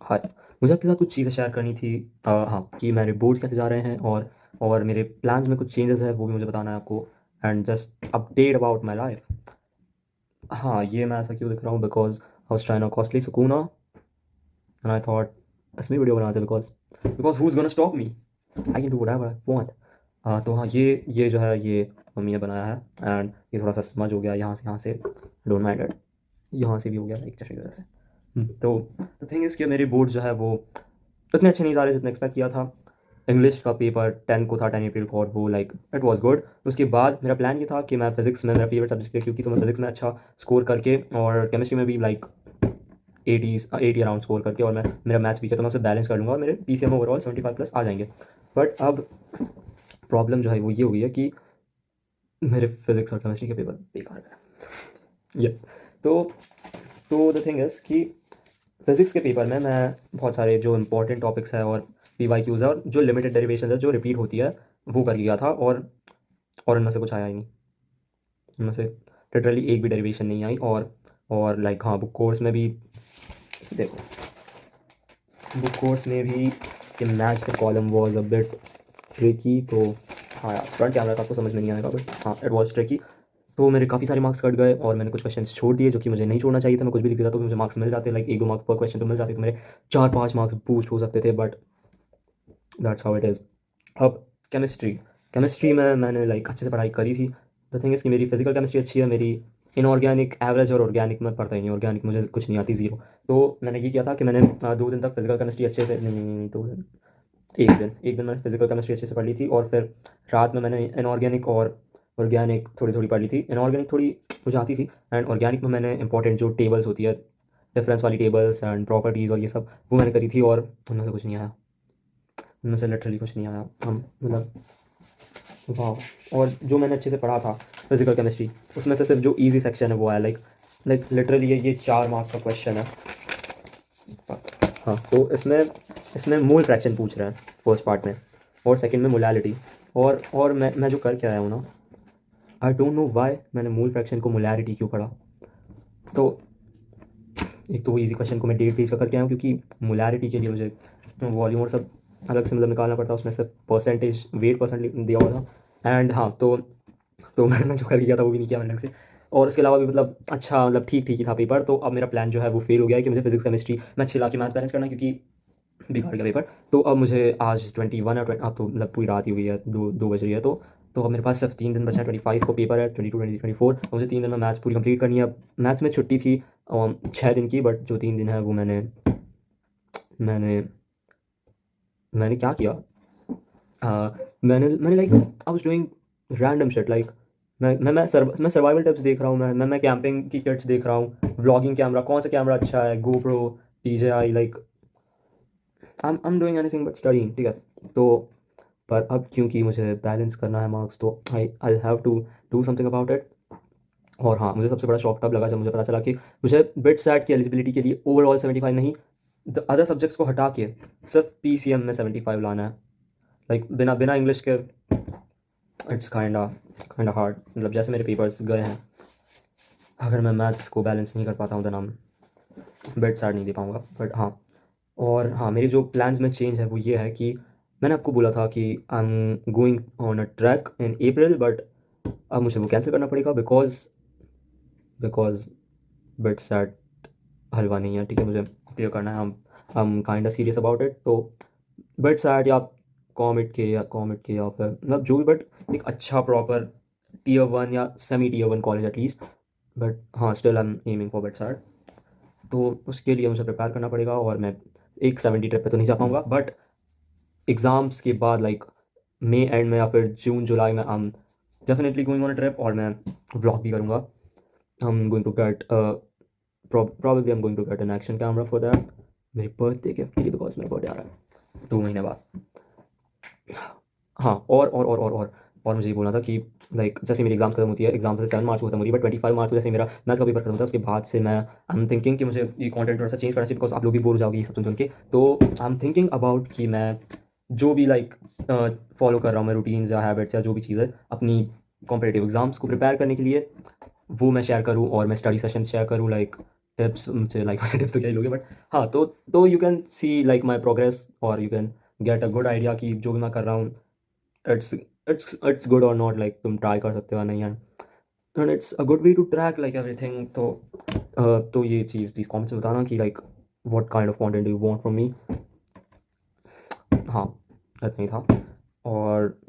हाँ, मुझे आपके साथ कुछ चीज़ें शेयर करनी थी। हाँ, कि मेरे बोर्ड्स कैसे जा रहे हैं और मेरे प्लान्स में कुछ चेंजेस है वो भी मुझे बताना है आपको, and just update about my life. हाँ, ये मैं ऐसा क्यों दिख रहा हूँ, because I was trying to cosplay Sukuna and I thought इसमें वीडियो बनाते because because who is gonna stop me, I can do whatever I want. तो हाँ, ये जो है ये मम्मी ने बनाया है, एंड ये थोड़ा सा स्मज हो गया यहाँ से डोंट माइंड इट। यहाँ से भी हो गया एक चश्मे की वजह से। तो द थिंग इज़ कि मेरे बोर्ड जो है वो उतने अच्छे नहीं जा रहे जितने एक्सपेक्ट किया था। इंग्लिश का पेपर 10 को था, 10 अप्रैल को, और वो लाइक इट वाज गुड। उसके बाद मेरा प्लान ये था कि मैं फिजिक्स में, मेरा फेवरेट सब्जेक्ट है क्योंकि, तो मैं फिजिक्स में अच्छा स्कोर करके और केमिस्ट्री में भी लाइक 80 अराउंड स्कोर करके, और मैं मेरा मैथ्स भी है तो मैं उसे बैलेंस कर लूँगा और मेरे PCM ओवरऑल 75+ आ जाएंगे। बट अब प्रॉब्लम जो है वो ये हो गई है कि मेरे फिजिक्स और केमिस्ट्री के पेपर बेकार गए। यस। तो द थिंग इज़ कि फिजिक्स के पेपर में मैं बहुत सारे जो इंपॉर्टेंट टॉपिक्स है और PYQs है और जो लिमिटेड डेरिवेशन है जो रिपीट होती है वो कर लिया था, और इनमें से कुछ आया ही नहीं। इनमें से लिटरली एक भी डेरिवेशन नहीं आई। और लाइक हाँ, बुक कोर्स में भी देखो, बुक कोर्स में भी कि match the column was a bit tricky. तो हाँ यार, फ्रंट कैमरा का आपको समझ में नहीं आएगा, बट हाँ इट वॉज ट्रिकी। तो मेरे काफ़ी सारे मार्क्स कट गए और मैंने कुछ क्वेश्चन छोड़ दिए जो कि मुझे नहीं छोड़ना चाहिए था। मैं कुछ भी लिख देता तो मुझे मार्क्स मिल जाते, लाइक 1-2 मार्क्स पर क्वेश्चन तो मिल जाते, तो मेरे 4-5 मार्क्स बूस्ट हो सकते थे, but that's how it is. अब केमिस्ट्री में मैंने लाइक अच्छे से पढ़ाई करी थी। द थिंग इज़ कि मेरी फिजिकल केमिस्ट्री अच्छी है, मेरी इनऑर्गेनिक एवरेज, और ऑर्गेनिक में पढ़ता ही नहीं, ऑर्गेनिक मुझे कुछ नहीं आती, ज़ीरो। तो मैंने ये किया था कि मैंने 2 दिन तक फिजिकल केमिस्ट्री अच्छे से, नहीं 2 दिन, एक दिन मैंने फिजिकल केमिस्ट्री अच्छे से पढ़ ली थी, और फिर रात में मैंने इनऑर्गेनिक और ऑर्गेनिक थोड़ी थोड़ी पढ़ ली थी। इनऑर्गेनिक थोड़ी मुझे आती थी, एंड ऑर्गेनिक में मैंने इंपॉर्टेंट जो टेबल्स होती है, डिफरेंस वाली टेबल्स एंड प्रॉपर्टीज़ और ये सब, वो मैंने करी थी, और उनमें से कुछ नहीं आया। उनमें से लिटरली कुछ नहीं आया। हम मतलब वाह। और जो मैंने अच्छे से पढ़ा था फिजिकल केमिस्ट्री, उसमें से सिर्फ जो इजी सेक्शन है वो आया, लाइक लिटरली ये 4 मार्क्स का क्वेश्चन है। हाँ, तो इसमें मोल फ्रैक्शन पूछ रहे हैं फर्स्ट पार्ट में, और सेकंड में मोलैलिटी। और मैं जो करके आया हूँ ना, आई डोंट नो वाई मैंने मोल फ्रैक्शन को मोलैरिटी क्यों पढ़ा। तो एक तो वो ईजी क्वेश्चन को मैं 1.5 पेज का करके आया हूँ, क्योंकि मोलैरिटी के लिए मुझे वॉल्यूम और सब अलग से मतलब निकालना पड़ता, उसमें सिर्फ परसेंटेज वेट परसेंट दिया हुआ था। एंड हाँ, तो मैंने जो कर गया था वो भी नहीं किया मैंने अलग से। और उसके अलावा भी मतलब अच्छा, मतलब ठीक ठीक ही था पेपर। तो अब मेरा प्लान जो है वो फेल हो गया है कि मुझे फिजिक्स केमिस्ट्री में अच्छे ला के मैथ्स बैलेंस करना, क्योंकि बिगाड़ गया पेपर। तो अब मुझे आज 21 है, अब तो मतलब पूरी रात ही हुई है, 2 बज रही है। तो अब मेरे पास सिर्फ 3 दिन बचा है, 25 को पेपर है, 22, 23, 24। मुझे 3 दिन में मैथ्स पूरी कंप्लीट करनी है। मैथ्स में छुट्टी थी 6 दिन की, बट जो 3 दिन है वो मैंने मैंने क्या किया, मैंने like I was doing random shit, like मैं सर्वाइवल टिप्स देख रहा हूँ, मैं कैंपिंग की किट्स देख रहा हूँ, व्लॉगिंग कैमरा कौन सा कैमरा अच्छा है, GoPro, DJI, like I am doing anything but studying, ठीक है। तो पर अब क्योंकि मुझे बैलेंस करना है मार्क्स, तो I have to do something about it. और हाँ, मुझे सबसे बड़ा शॉक तब लगा जब मुझे पता चला कि मुझे बिट सैट की एलिजिबिलिटी के लिए ओवरऑल 75 नहीं, द अदर सब्जेक्ट्स को हटा के सिर्फ PCM में 75 लाना है। लाइक बिना बिना इंग्लिश के इट्स काइंडा हार्ड। मतलब जैसे मेरे पेपर्स गए हैं, अगर मैं मैथ्स को बैलेंस नहीं कर पाता हूँ तो नाम बेड सैट नहीं दे पाऊँगा। बट हाँ, और हाँ, मेरे जो प्लान्स में चेंज है वो ये है कि मैंने आपको बोला था कि आई am going on a track in April, but अब मुझे वो कैंसिल करना पड़ेगा, बिकॉज बेड सैट हलवा नहीं है, ठीक है, मुझे क्लियर करना है। हम काइंडा सीरियस अबाउट इट। तो बेड सैट या कॉमेट के या फिर मतलब जो भी, बट एक अच्छा प्रॉपर Tier 1 या semi Tier 1 college at least. But हाँ, still I am aiming for BITSAT. तो उसके लिए मुझे प्रिपेयर करना पड़ेगा, और मैं एक 70 ट्रिप पे तो नहीं जा पाऊँगा, बट एग्ज़ाम्स के बाद लाइक मई एंड में या फिर जून जुलाई में I am definitely going on a trip, और मैं व्लॉग भी करूँगा। I am going to get probably I'm going to get an action camera for that, मेरी बर्थडे गिफ्ट के लिए, बिकॉज मेरा बर्थडे आ रहा है 2 महीने बाद। हाँ, और मुझे ये बोलना था कि लाइक जैसे मेरी एग्जाम खत्म होती है, एग्जाम से 7 मार्च को खत्म हो रही है, बट 25 मार्च को जैसे मेरा मैथ्स का पेपर खत्म होता है, उसके बाद से मैं आई एम थिंकिंग कि मुझे ये कंटेंट थोड़ा सा चेंज करना चाहिए, बिकॉज आप लोग भी बोर हो जाओगे ये सब सुन के। तो आई एम थिंकिंग अबाउट कि मैं जो भी लाइक फॉलो कर रहा हूँ, मैं रूटीन्स या हैबिट्स या जो भी चीज़ें अपनी कॉम्पिटेटिव एग्जाम्स को प्रिपेयर करने के लिए, वो मैं शेयर करूँ, और मैं स्टडी सेशन शेयर करूँ, लाइक टिप्स मुझे लाइक वैसे टिप्स तो क्या ही लोगे, बट हाँ, तो you can see like my progress और you can get a good idea कि जो भी मैं कर रहा हूँ इट्स गुड और नॉट, लाइक तुम ट्राई कर सकते हो नहीं, and it's a good way to track like everything. तो ये चीज़ प्लीज़ कमेंट्स में बताना कि like what kind of content do you want from me. हाँ, इतना ही था। और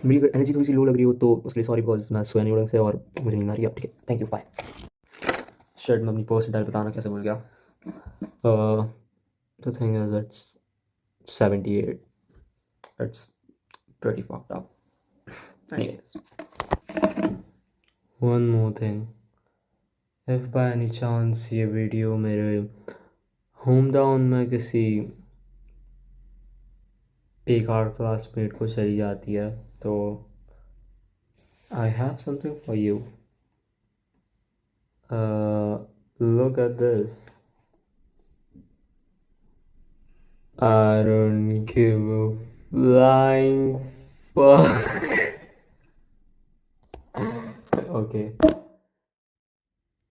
मेरी एनर्जी थोड़ी सी लो लग रही हो तो उसके लिए सॉरी, बिकॉज मैं सोया नहीं ढंग से और मुझे नींद आ रही है। ठीक है, थैंक यू, बाय। शायद मैं अपनी परसेंटाइल बताना कैसे भूल गया। The thing is it's 78. It's pretty fucked up. Anyways, one more thing. If by any chance ये वीडियो मेरे होम टाउन में किसी बेकार क्लासमेट को चली जाती है तो I have something for you. Look at this. I don't give a flying fuck. Okay.